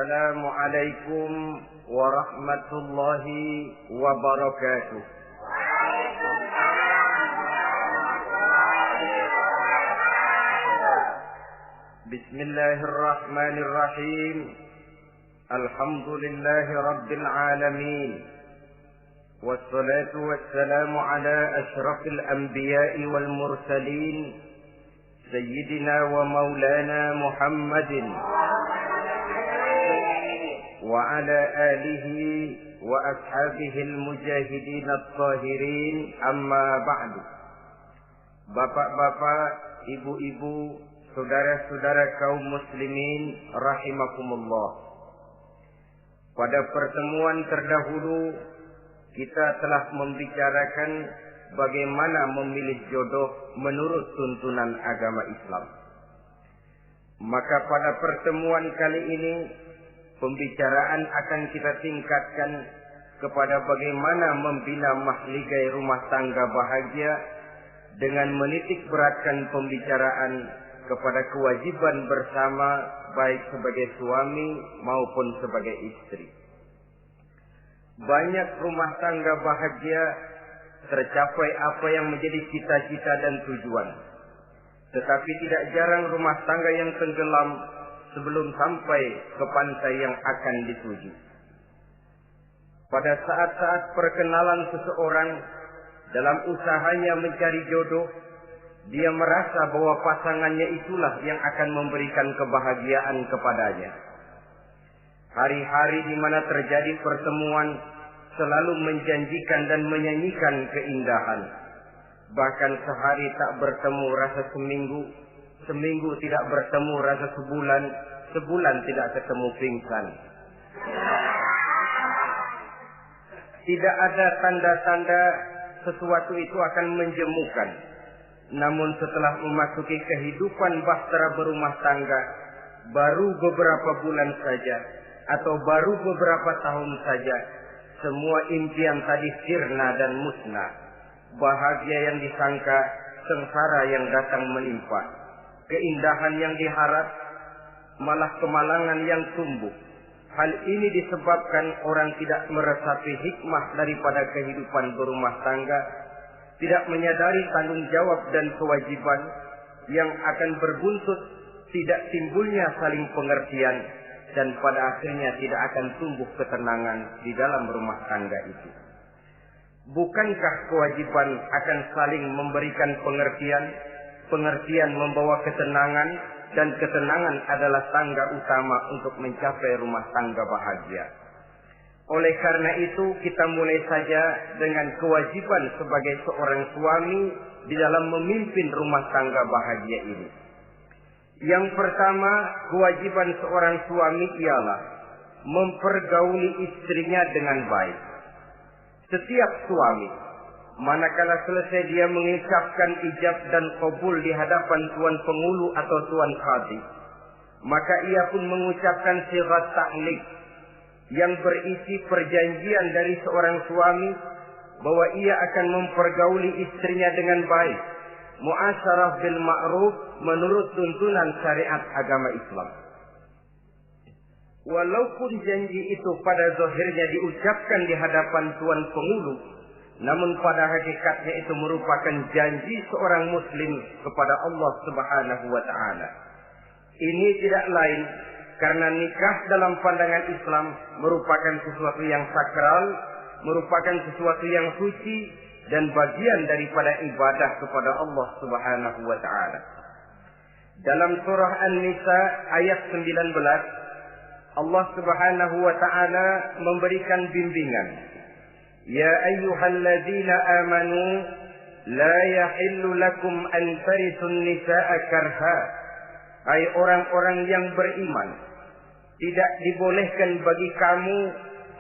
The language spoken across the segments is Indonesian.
Assalamualaikum warahmatullahi wabarakatuh. Bismillahirrahmanirrahim. Alhamdulillahi rabbil alamin. Wassalatu wassalamu ala asyrafil anbiya'i wal mursalin, Sayyidina wa maulana Muhammadin wa ala alihi wa ashabihi al-mujahidin at-tahirin, amma ba'du. Bapak-bapak, ibu-ibu, saudara-saudara kaum muslimin rahimakumullah. Pada pertemuan terdahulu kita telah membicarakan bagaimana memilih jodoh menurut tuntunan agama Islam. Maka pada pertemuan kali ini pembicaraan akan kita tingkatkan kepada bagaimana membina mahligai rumah tangga bahagia dengan menitik beratkan pembicaraan kepada kewajiban bersama baik sebagai suami maupun sebagai istri. Banyak rumah tangga bahagia tercapai apa yang menjadi cita-cita dan tujuan. Tetapi tidak jarang rumah tangga yang tenggelam sebelum sampai ke pantai yang akan dituju. Pada saat-saat perkenalan seseorang dalam usahanya mencari jodoh, dia merasa bahwa pasangannya itulah yang akan memberikan kebahagiaan kepadanya. Hari-hari di mana terjadi pertemuan selalu menjanjikan dan menyanyikan keindahan. Bahkan sehari tak bertemu rasa seminggu, seminggu tidak bertemu rasa sebulan, sebulan tidak ketemu pingsan. Tidak ada tanda-tanda sesuatu itu akan menjemukan. Namun setelah memasuki kehidupan bahtera berumah tangga, baru beberapa bulan saja atau baru beberapa tahun saja, semua impian tadi sirna dan musnah. Bahagia yang disangka, sengsara yang datang menimpa. Keindahan yang diharap, malah kemalangan yang tumbuh. Hal ini disebabkan orang tidak meresapi hikmah daripada kehidupan berumah tangga, tidak menyadari tanggung jawab dan kewajiban yang akan berbuntut tidak timbulnya saling pengertian, dan pada akhirnya tidak akan tumbuh ketenangan di dalam rumah tangga itu. Bukankah kewajiban akan saling memberikan pengertian, pengertian membawa ketenangan, dan ketenangan adalah tangga utama untuk mencapai rumah tangga bahagia. Oleh karena itu kita mulai saja dengan kewajiban sebagai seorang suami di dalam memimpin rumah tangga bahagia ini. Yang pertama, kewajiban seorang suami ialah mempergauli istrinya dengan baik. Setiap suami, manakala selesai dia mengucapkan ijab dan qabul di hadapan tuan pengulu atau tuan qadhi, maka ia pun mengucapkan sighat ta'liq yang berisi perjanjian dari seorang suami bahwa ia akan mempergauli istrinya dengan baik, muasyarah bil ma'ruf menurut tuntunan syariat agama Islam. Walaupun janji itu pada zahirnya diucapkan di hadapan tuan pengulu, namun pada hakikatnya itu merupakan janji seorang muslim kepada Allah Subhanahu wa taala. Ini tidak lain karena nikah dalam pandangan Islam merupakan sesuatu yang sakral, merupakan sesuatu yang suci dan bagian daripada ibadah kepada Allah Subhanahu wa taala. Dalam surah An-Nisa ayat 19, Allah Subhanahu wa taala memberikan bimbingan. Ya ayyuhalladzina amanu la yahillu lakum an tarisun nisaa karha. Hai orang-orang yang beriman, tidak dibolehkan bagi kamu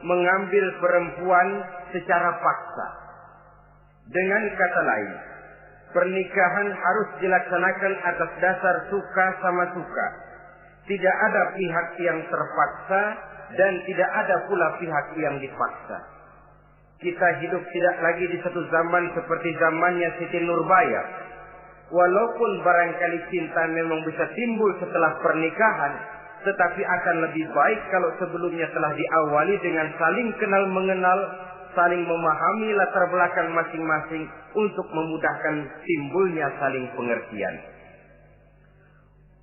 mengambil perempuan secara paksa. Dengan kata lain, pernikahan harus dilaksanakan atas dasar suka sama suka. Tidak ada pihak yang terpaksa dan tidak ada pula pihak yang dipaksa. Kita hidup tidak lagi di satu zaman seperti zamannya Siti Nurbaya. Walaupun barangkali cinta memang bisa timbul setelah pernikahan, tetapi akan lebih baik kalau sebelumnya telah diawali dengan saling kenal mengenal, saling memahami latar belakang masing-masing untuk memudahkan timbulnya saling pengertian.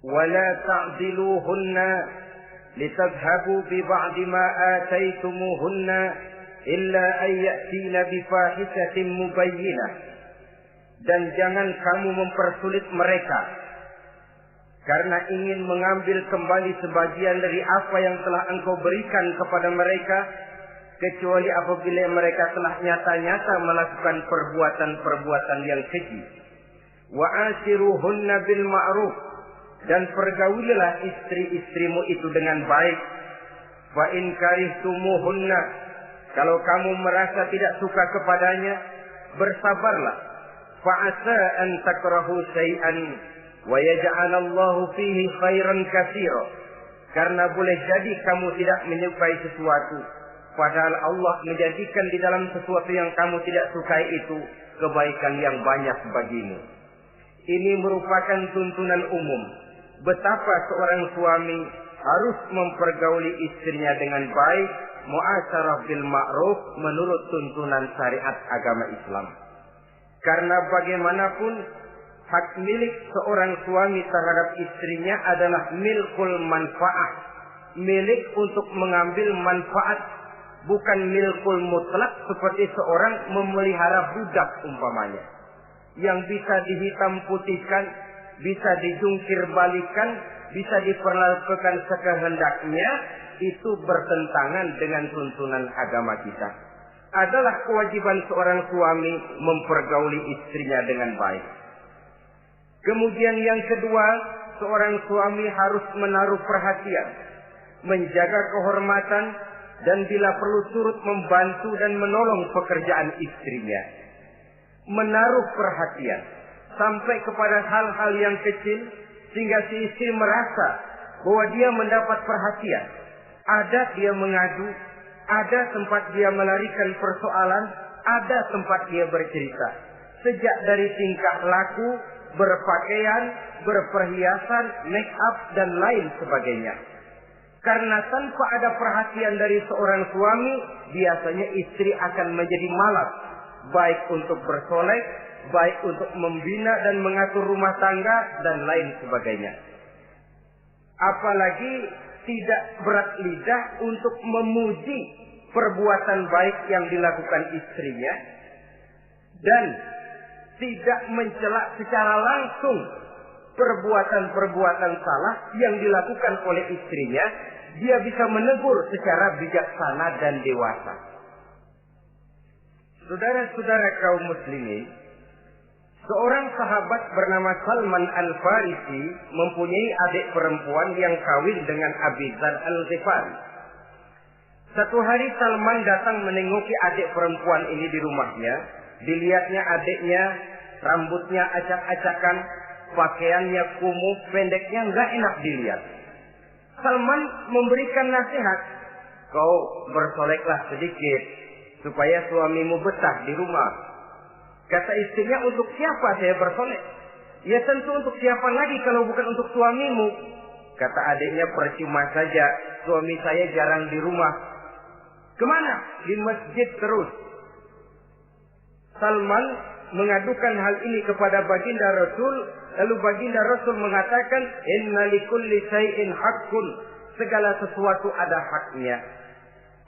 Wala ta'diluhunna litadhhabu bi ba'di ma ataitumuhunna illa an ya'tina bi fahishatin mubayyinah. Dan jangan kamu mempersulit mereka karena ingin mengambil kembali sebagian dari apa yang telah engkau berikan kepada mereka, kecuali apabila mereka telah nyata-nyata melakukan perbuatan-perbuatan yang keji. Wa ashiruhunna bil ma'ruf, dan pergaulilah istri-istrimu itu dengan baik. Fa in karihtumuhunna, kalau kamu merasa tidak suka kepadanya, bersabarlah. Fa asa an takrahu syai'an wa yaj'alallahu fihi khairan katsira, karena boleh jadi kamu tidak menyukai sesuatu, padahal Allah menjadikan di dalam sesuatu yang kamu tidak sukai itu kebaikan yang banyak bagimu. Ini merupakan tuntunan umum betapa seorang suami harus mempergauli istrinya dengan baik, mu'asyarah bil ma'ruf, menurut tuntunan syariat agama Islam. Karena bagaimanapun hak milik seorang suami terhadap istrinya adalah milkul manfaat, milik untuk mengambil manfaat, bukan milkul mutlak seperti seorang memelihara budak umpamanya, yang bisa dihitam putihkan, bisa dijungkir balikan, bisa diperlakukan sekehendaknya. Itu bertentangan dengan tuntunan agama kita. Adalah kewajiban seorang suami mempergauli istrinya dengan baik. Kemudian yang kedua, seorang suami harus menaruh perhatian, menjaga kehormatan, dan bila perlu turut membantu dan menolong pekerjaan istrinya. Menaruh perhatian sampai kepada hal-hal yang kecil sehingga si istri merasa bahwa dia mendapat perhatian. Ada dia mengadu, ada tempat dia melarikan persoalan, ada tempat dia bercerita. Sejak dari tingkah laku, berpakaian, berperhiasan, make up, dan lain sebagainya. Karena tanpa ada perhatian dari seorang suami, biasanya istri akan menjadi malas, baik untuk bersolek, baik untuk membina dan mengatur rumah tangga, dan lain sebagainya. Apalagi tidak berat lidah untuk memuji perbuatan baik yang dilakukan istrinya, dan tidak mencela secara langsung perbuatan-perbuatan salah yang dilakukan oleh istrinya. Dia bisa menegur secara bijaksana dan dewasa. Saudara-saudara kaum muslimin, seorang sahabat bernama Salman Al-Farisi mempunyai adik perempuan yang kawin dengan Abi Dzar Al-Ghifari. Satu hari Salman datang menengoki adik perempuan ini di rumahnya. Dilihatnya adiknya, rambutnya acak-acakan, pakaiannya kumuh, pendeknya nggak enak dilihat. Salman memberikan nasihat, kau bersoleklah sedikit supaya suamimu betah di rumah. Kata istrinya, untuk siapa saya bersolek? Ya tentu untuk siapa lagi kalau bukan untuk suamimu. Kata adiknya, percuma saja, suami saya jarang di rumah. Kemana? Di masjid terus. Salman mengadukan hal ini kepada baginda Rasul. Lalu baginda Rasul mengatakan, inna likulli syai'in haqqun, segala sesuatu ada haknya.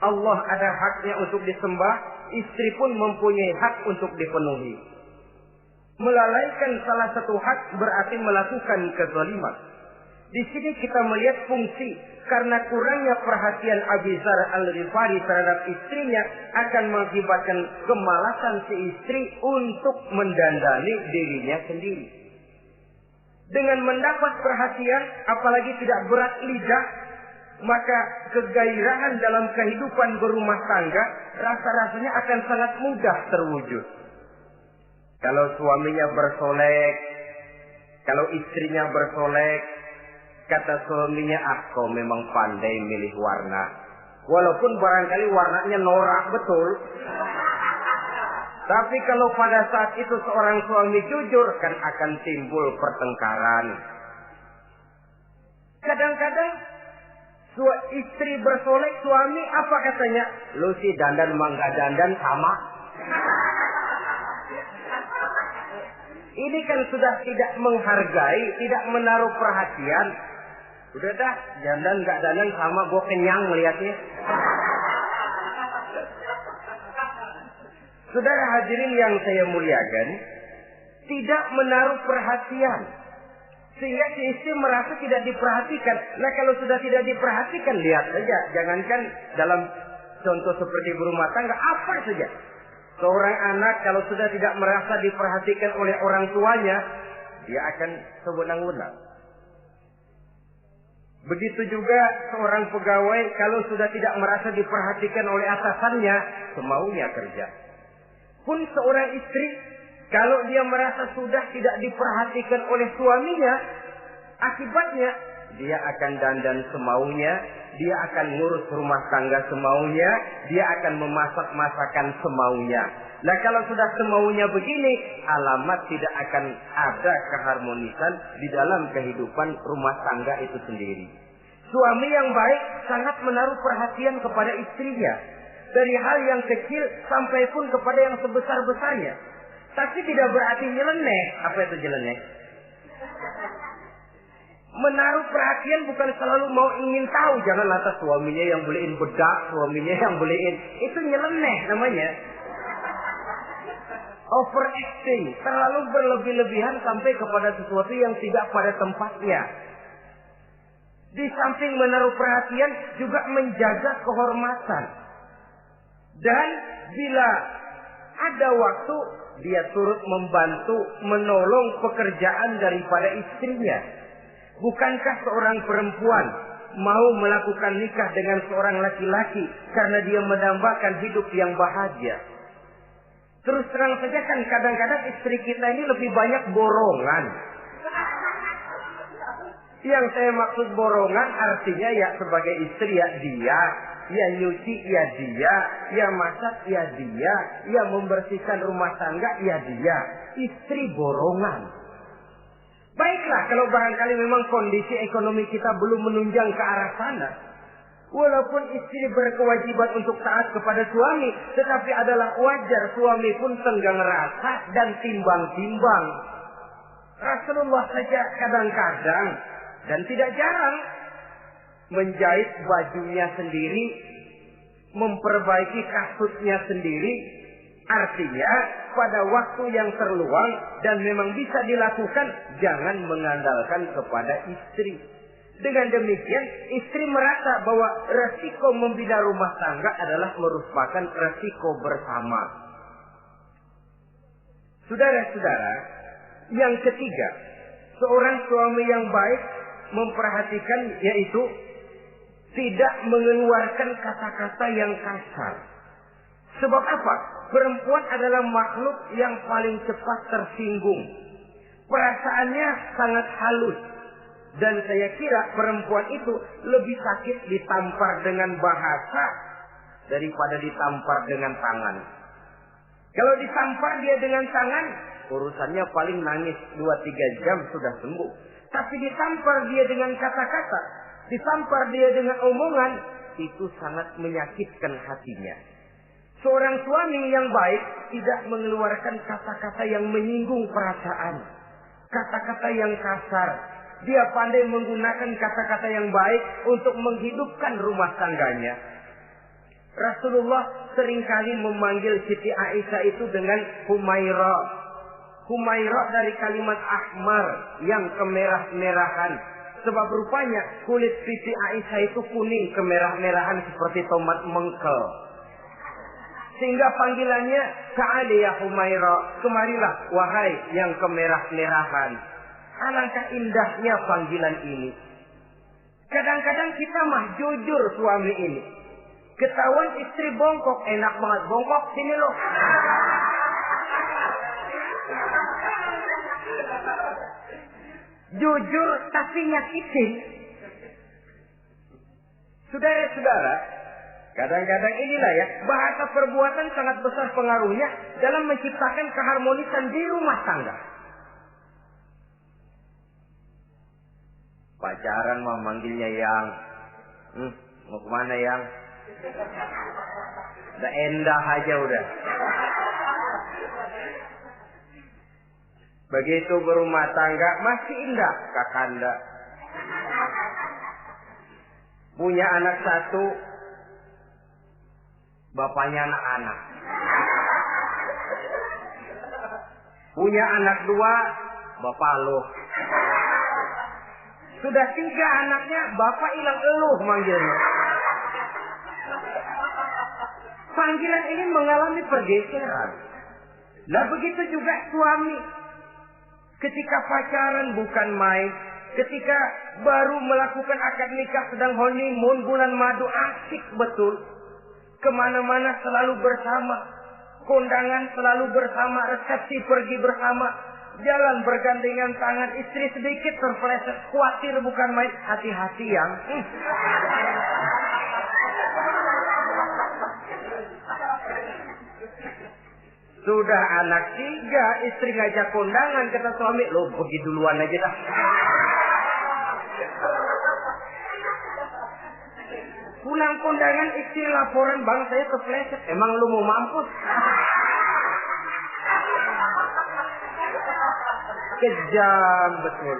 Allah ada haknya untuk disembah, istri pun mempunyai hak untuk dipenuhi. Melalaikan salah satu hak berarti melakukan kezaliman. Di sini kita melihat fungsi, karena kurangnya perhatian Abi Dzar Al-Ghifari terhadap istrinya akan mengakibatkan kemalasan si istri untuk mendandani dirinya sendiri. Dengan mendapat perhatian, apalagi tidak berat lidah, maka kegairahan dalam kehidupan berumah tangga rasa-rasanya akan sangat mudah terwujud. Kalau suaminya bersolek, kalau istrinya bersolek, kata suaminya, kau memang pandai milih warna. Walaupun barangkali warnanya norak betul. Tapi kalau pada saat itu seorang suami jujur, kan akan timbul pertengkaran. Kadang-kadang Istri bersolek, suami apa katanya? Lu sih dandan mangga dandan sama. Ini kan sudah tidak menghargai, tidak menaruh perhatian. Udah dah, dandan nggak dandan sama, gue kenyang melihatnya. Saudara hadirin yang saya muliakan, tidak menaruh perhatian. Sehingga si istri merasa tidak diperhatikan. Nah kalau sudah tidak diperhatikan, lihat saja. Jangankan dalam contoh seperti berumah tangga, apa saja. Seorang anak kalau sudah tidak merasa diperhatikan oleh orang tuanya, dia akan sewenang-wenang. Begitu juga seorang pegawai kalau sudah tidak merasa diperhatikan oleh atasannya, semaunya kerja. Pun seorang istri, kalau dia merasa sudah tidak diperhatikan oleh suaminya, akibatnya dia akan dandan semaunya, dia akan ngurus rumah tangga semaunya, dia akan memasak masakan semaunya. Nah kalau sudah semaunya begini, alamat tidak akan ada keharmonisan di dalam kehidupan rumah tangga itu sendiri. Suami yang baik sangat menaruh perhatian kepada istrinya, dari hal yang kecil sampai pun kepada yang sebesar-besarnya. Tapi tidak berarti nyeleneh. Apa itu nyeleneh? Menaruh perhatian bukan selalu mau ingin tahu. Jangan lantas suaminya yang beliin bedak, suaminya yang beliin. Itu nyeleneh namanya. Overacting. Terlalu berlebih-lebihan sampai kepada sesuatu yang tidak pada tempatnya. Di samping menaruh perhatian juga menjaga kehormatan. Dan bila ada waktu, dia turut membantu, menolong pekerjaan daripada istrinya. Bukankah seorang perempuan mau melakukan nikah dengan seorang laki-laki karena dia mendambakan hidup yang bahagia? Terus terang saja kan kadang-kadang istri kita ini lebih banyak borongan. Yang saya maksud borongan artinya ya sebagai istri ya dia, ya nyuci ya dia, ya masak ya dia, ya membersihkan rumah tangga ya dia. Istri borongan. Baiklah kalau barangkali memang kondisi ekonomi kita belum menunjang ke arah sana. Walaupun istri berkewajiban untuk taat kepada suami, tetapi adalah wajar suami pun tenggang rasa dan timbang-timbang. Rasulullah saja kadang-kadang dan tidak jarang menjahit bajunya sendiri, memperbaiki kasutnya sendiri. Artinya pada waktu yang terluang dan memang bisa dilakukan, jangan mengandalkan kepada istri. Dengan demikian istri merasa bahwa resiko membina rumah tangga adalah merupakan resiko bersama. Saudara-saudara, yang ketiga, seorang suami yang baik memperhatikan yaitu tidak mengeluarkan kata-kata yang kasar. Sebab apa? Perempuan adalah makhluk yang paling cepat tersinggung. Perasaannya sangat halus. Dan saya kira perempuan itu lebih sakit ditampar dengan bahasa daripada ditampar dengan tangan. Kalau ditampar dia dengan tangan, urusannya paling nangis 2-3 jam sudah sembuh. Tapi ditampar dia dengan kata-kata, ditampar dia dengan omongan, itu sangat menyakitkan hatinya. Seorang suami yang baik tidak mengeluarkan kata-kata yang menyinggung perasaan, kata-kata yang kasar. Dia pandai menggunakan kata-kata yang baik untuk menghidupkan rumah tangganya. Rasulullah seringkali memanggil Siti Aisyah itu dengan Humaira. Humaira dari kalimat ahmar yang kemerah-merahan. Sebab rupanya kulit Siti Aisyah itu kuning kemerah-merahan seperti tomat mengkel. Sehingga panggilannya Ta'ali ya Humaira, kemarilah wahai yang kemerah-merahan. Alangkah indahnya panggilan ini. Kadang-kadang kita mah jujur suami ini. Ketahuan istri bongkok, enak banget bongkok, sini loh. Jujur tapi nyakitin. Saudara-saudara, kadang-kadang inilah ya, bahasa perbuatan sangat besar pengaruhnya dalam menciptakan keharmonisan di rumah tangga. Pacaran mah manggilnya yang, Mau kemana yang? Udah endah aja udah. Begitu berumah tangga masih indah kakanda. Punya anak satu, bapaknya anak-anak. Punya anak dua, bapak lo. Sudah 3 anaknya, bapak hilang eluh manggilnya. Panggilan ini mengalami pergeseran. Nah begitu juga suami. Ketika pacaran bukan main. Ketika baru melakukan akad nikah sedang honeymoon bulan madu, asik betul. Kemana-mana selalu bersama. Kondangan selalu bersama. Resepsi pergi bersama. Jalan bergandengan tangan. Istri sedikit terpeleset. Khawatir bukan main. Hati-hati yang. Sudah anak 3, istri ngajak kondangan, kata suami, lo pergi duluan aja dah. Pulang kondangan, istri laporan, bang saya kepleset. Emang lu mau mampus? Kejam betul.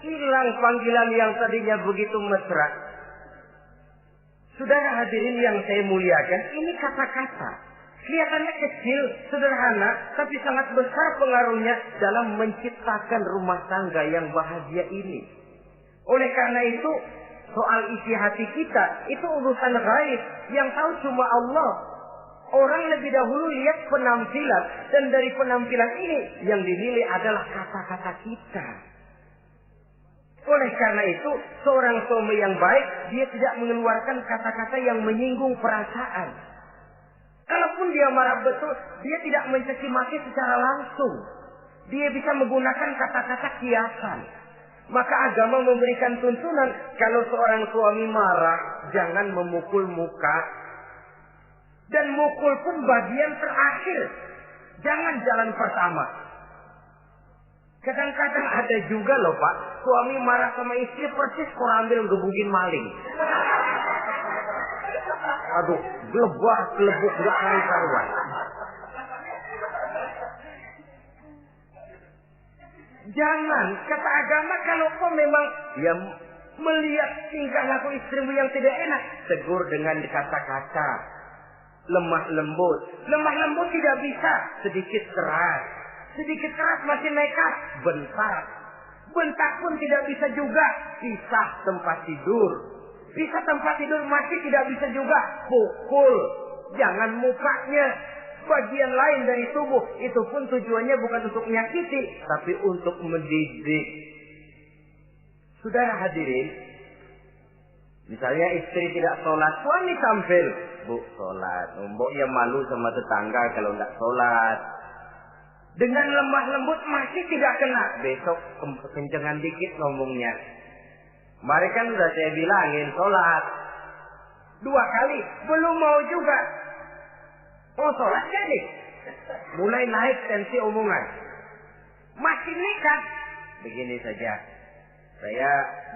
Hilang panggilan yang tadinya begitu mesra. Saudara hadirin yang saya muliakan, ini kata-kata. Kelihatannya kecil, sederhana, tapi sangat besar pengaruhnya dalam menciptakan rumah tangga yang bahagia ini. Oleh karena itu, soal isi hati kita, itu urusan gaib yang tahu cuma Allah. Orang lebih dahulu lihat penampilan, dan dari penampilan ini yang dinilai adalah kata-kata kita. Oleh karena itu, seorang suami yang baik, dia tidak mengeluarkan kata-kata yang menyinggung perasaan. Kalaupun dia marah betul, dia tidak mencaci maki secara langsung. Dia bisa menggunakan kata-kata kiasan. Maka agama memberikan tuntunan, kalau seorang suami marah, jangan memukul muka. Dan mukul pun bagian terakhir. Jangan jalan pertama. Kadang-kadang ada juga loh Pak, suami marah sama istri persis korambil gebugin maling. Aduh, gelebuk gak karuan. Jangan, kata agama, kalau kau memang ya melihat tingkah laku istrimu yang tidak enak, tegur dengan kata-kata lemah lembut. Lemah lembut tidak bisa, sedikit keras. Sedikit keras masih nekat, bentak. Bentak pun tidak bisa juga, pisah tempat tidur. Pisah tempat tidur masih tidak bisa juga, pukul. Jangan mukanya, bagian lain dari tubuh. Itu pun tujuannya bukan untuk menyakiti, tapi untuk mendidik. Saudara hadirin, misalnya istri tidak sholat, suami tampil. Bu, sholat. Mboknya malu sama tetangga kalau tidak sholat. Dengan lemah lembut masih tidak kena. Besok kencengan dikit ngomongnya. Mari kan sudah saya bilangin sholat 2 kali, belum mau juga. Oh sholat jadi. Mulai naik tensi omongan. Masih nekat. Begini saja. Saya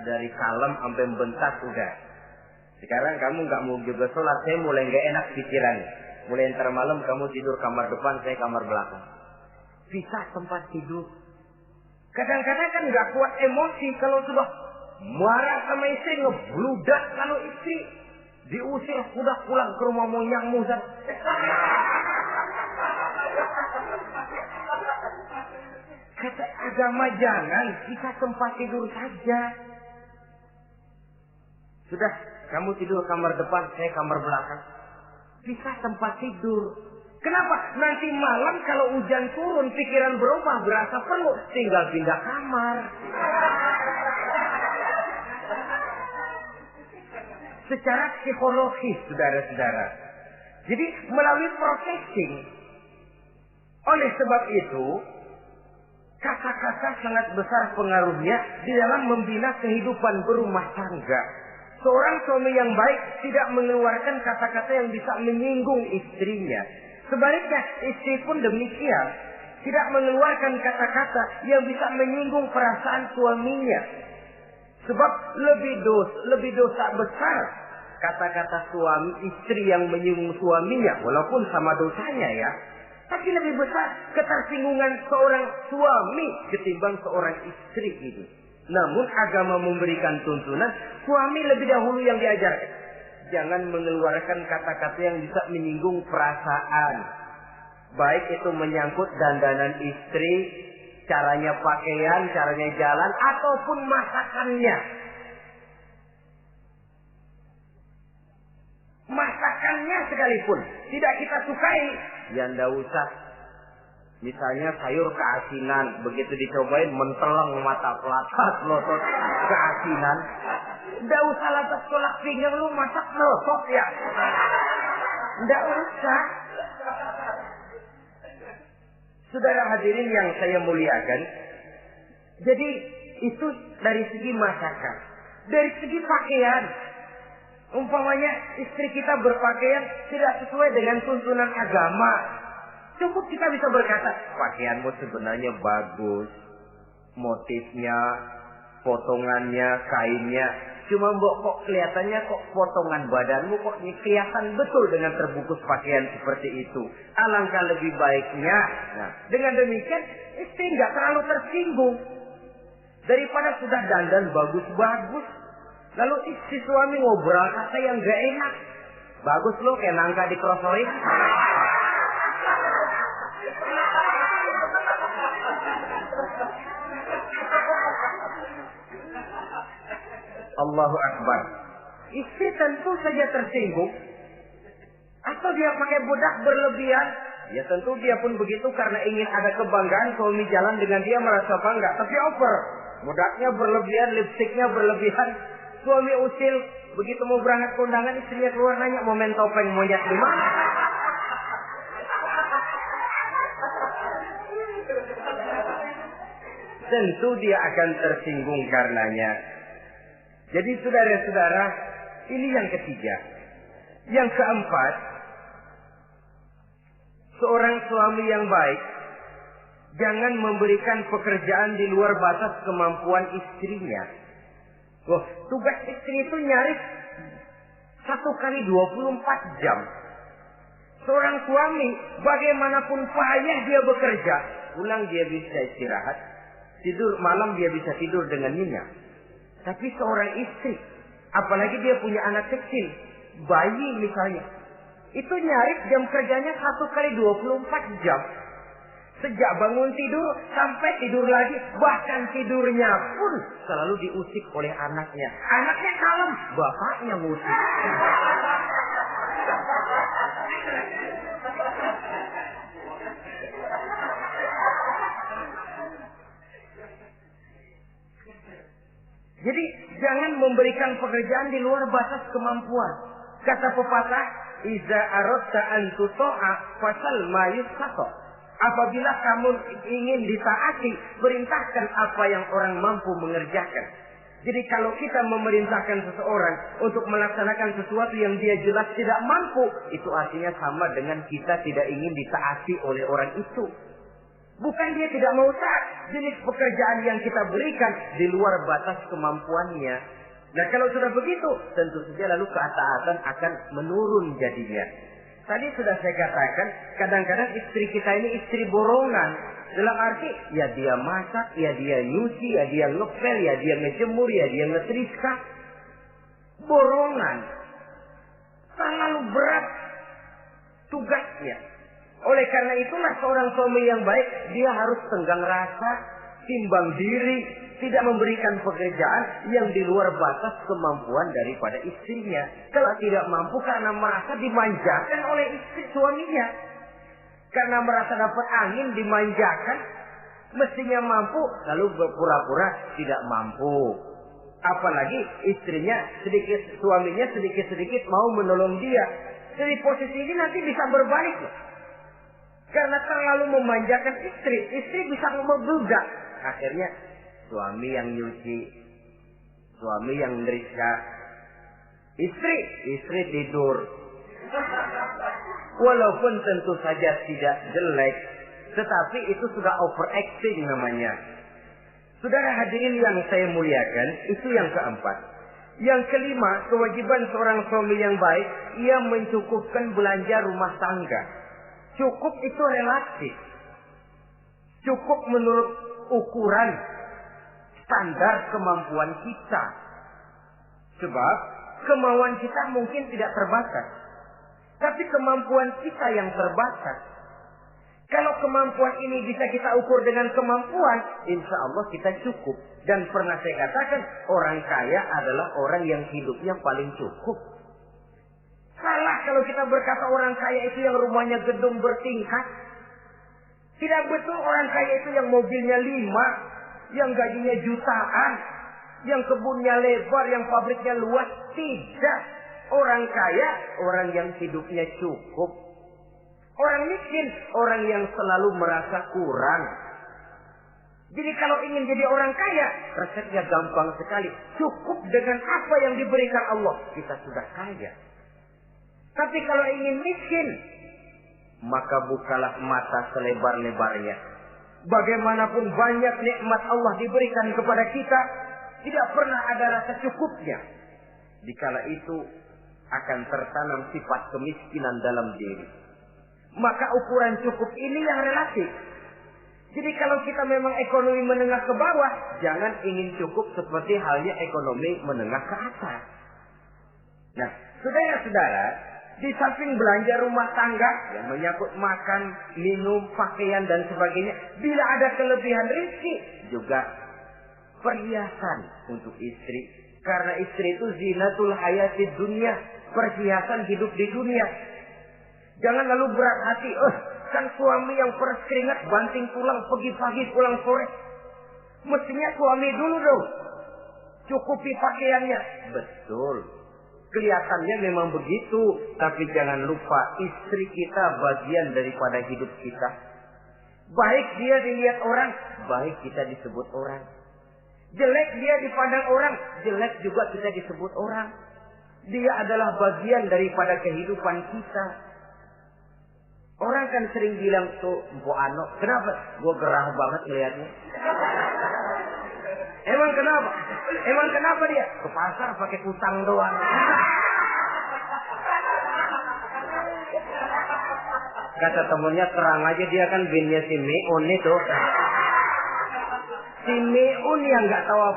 dari kalem sampai bentak udah. Sekarang kamu nggak mau juga sholat, saya mulai nggak enak pikiran. Mulai ntar malam kamu tidur kamar depan, saya kamar belakang. Pisah tempat tidur. Kadang-kadang kan nggak kuat emosi kalau sudah marah sama istri, ngebludak. Kalau istri diusir, udah pulang ke rumah moyangmu. Kata agama jangan, pisah tempat tidur saja. Sudah, kamu tidur kamar depan, saya kamar belakang. Pisah tempat tidur. Kenapa? Nanti malam kalau hujan turun, pikiran berubah, berasa perlu, tinggal pindah kamar. Secara psikologis, saudara-saudara. Jadi melalui processing. Oleh sebab itu, kata-kata sangat besar pengaruhnya di dalam membina kehidupan berumah tangga. Seorang suami yang baik tidak mengeluarkan kata-kata yang bisa menyinggung istrinya. Sebaliknya, istri pun demikian. Tidak mengeluarkan kata-kata yang bisa menyinggung perasaan suaminya. Sebab lebih dosa besar kata-kata suami istri yang menyinggung suaminya, walaupun sama dosanya ya. Tapi lebih besar ketersinggungan seorang suami ketimbang seorang istri itu. Namun agama memberikan tuntunan suami lebih dahulu yang diajarkan. Jangan mengeluarkan kata-kata yang bisa menyinggung perasaan. Baik itu menyangkut dandanan istri, caranya pakaian, caranya jalan, ataupun masakannya. Masakannya sekalipun tidak kita sukai, ya ndak usah. Misalnya sayur keasinan, begitu dicobain menteleng mata pelatat, melotot keasinan. Ndak usah lantas tolak pinggang, lu masak melotot ya. Ndak usah. Saudara hadirin yang saya muliakan, jadi itu dari segi masakan. Dari segi pakaian, umpamanya istri kita berpakaian tidak sesuai dengan tuntunan agama, cukup kita bisa berkata, pakaianmu sebenarnya bagus, motifnya, potongannya, kainnya, cuma mbok kok kelihatannya kok potongan badanmu kok kelihatan betul dengan terbungkus pakaian seperti itu. Alangkah lebih baiknya, nah dengan demikian istri nggak terlalu tersinggung daripada sudah dandan bagus-bagus. Lalu si suami ngobrol kata yang gak enak. Bagus lo kayak nangka dikerosorin. Allahu Akbar. Istri tentu saja tersinggung. Atau dia pakai bedak berlebihan. Ya tentu dia pun begitu karena ingin ada kebanggaan. Suami jalan dengan dia merasa bangga. Tapi over. Bedaknya berlebihan, lipstiknya berlebihan. Suami usil, begitu mau berangkat ke undangan, istrinya keluar nanya, mau main topeng monyet di mana? Tentu dia akan tersinggung karenanya. Jadi saudara-saudara, ini yang ketiga. Yang keempat, seorang suami yang baik jangan memberikan pekerjaan di luar batas kemampuan istrinya. Loh, tugas istri itu nyaris 1 kali 24 jam. Seorang suami, bagaimanapun payah dia bekerja, pulang dia bisa istirahat, tidur malam dia bisa tidur dengan nyenyak. Tapi seorang istri, apalagi dia punya anak kecil, bayi misalnya, itu nyaris jam kerjanya 1 kali 24 jam. Sejak bangun tidur sampai tidur lagi, bahkan tidurnya pun selalu diusik oleh anaknya. Anaknya kalem, bapaknya ngusik. Jadi jangan memberikan pekerjaan di luar batas kemampuan. Kata pepatah, "Iza aradta an tuta'a fasal ma yustata." Apabila kamu ingin ditaati, perintahkan apa yang orang mampu mengerjakan. Jadi kalau kita memerintahkan seseorang untuk melaksanakan sesuatu yang dia jelas tidak mampu, itu artinya sama dengan kita tidak ingin ditaati oleh orang itu. Bukan dia tidak mau taat, jenis pekerjaan yang kita berikan di luar batas kemampuannya. Nah kalau sudah begitu, tentu saja lalu ketaatan akan menurun jadinya. Tadi sudah saya katakan, kadang-kadang istri kita ini istri borongan. Dalam arti, ya dia masak, ya dia nyuci, ya dia ngepel, ya dia ngejemur, ya dia ngetriska. Borongan. Terlalu berat tugasnya. Oleh karena itulah seorang suami yang baik, dia harus tenggang rasa, timbang diri, tidak memberikan pekerjaan yang di luar batas kemampuan daripada istrinya. Kalau tidak mampu karena merasa dimanjakan oleh istri suaminya. Karena merasa dapat angin dimanjakan, mestinya mampu, lalu berpura-pura tidak mampu. Apalagi istrinya suaminya sedikit-sedikit mau menolong dia. Jadi posisi ini nanti bisa berbalik. Karena terlalu memanjakan istri bisa membludak. Akhirnya suami yang nyuci, suami yang ngerisa, istri tidur. Walaupun tentu saja tidak jelek, tetapi itu sudah overacting namanya. Saudara hadirin yang saya muliakan, itu yang keempat. Yang kelima, kewajiban seorang suami yang baik, ia mencukupkan belanja rumah tangga. Cukup itu relatif. Cukup menurut ukuran standar kemampuan kita. Sebab kemauan kita mungkin tidak terbatas. Tapi kemampuan kita yang terbatas. Kalau kemampuan ini bisa kita ukur dengan kemampuan, insya Allah kita cukup. Dan pernah saya katakan, orang kaya adalah orang yang hidupnya paling cukup. Salah kalau kita berkata orang kaya itu yang rumahnya gedung bertingkat. Tidak betul orang kaya itu yang mobilnya 5, yang gajinya jutaan, yang kebunnya lebar, yang pabriknya luas. Tidak. Orang kaya, orang yang hidupnya cukup. Orang miskin, orang yang selalu merasa kurang. Jadi kalau ingin jadi orang kaya, resepnya gampang sekali. Cukup dengan apa yang diberikan Allah, kita sudah kaya. Tapi kalau ingin miskin, maka bukalah mata selebar-lebarnya. Bagaimanapun banyak nikmat Allah diberikan kepada kita, tidak pernah ada rasa cukupnya. Dikala itu akan tertanam sifat kemiskinan dalam diri. Maka ukuran cukup ini yang relatif. Jadi kalau kita memang ekonomi menengah ke bawah, jangan ingin cukup seperti halnya ekonomi menengah ke atas. Nah, saudara-saudara, di samping belanja rumah tangga yang menyangkut makan, minum, pakaian dan sebagainya, bila ada kelebihan rezeki juga perhiasan untuk istri. Karena istri itu zinatul hayatid dunia, perhiasan hidup di dunia. Jangan lalu berat hati, kan suami yang peres keringat banting tulang pergi pagi pulang sore. Mestinya suami dulu dong cukupi pakaiannya. Betul, kelihatannya memang begitu, tapi jangan lupa istri kita bagian daripada hidup kita. Baik dia dilihat orang, baik kita disebut orang. Jelek dia dipandang orang, jelek juga kita disebut orang. Dia adalah bagian daripada kehidupan kita. Orang kan sering bilang tuh, Mpo Ano, kenapa? Gue gerah banget ngeliatnya. Emang kenapa? Emang kenapa dia? Ke pasar pakai kutang doang. Kata temennya, terang aja dia kan binnya si Meun itu. Si Meun yang nggak tahu apa.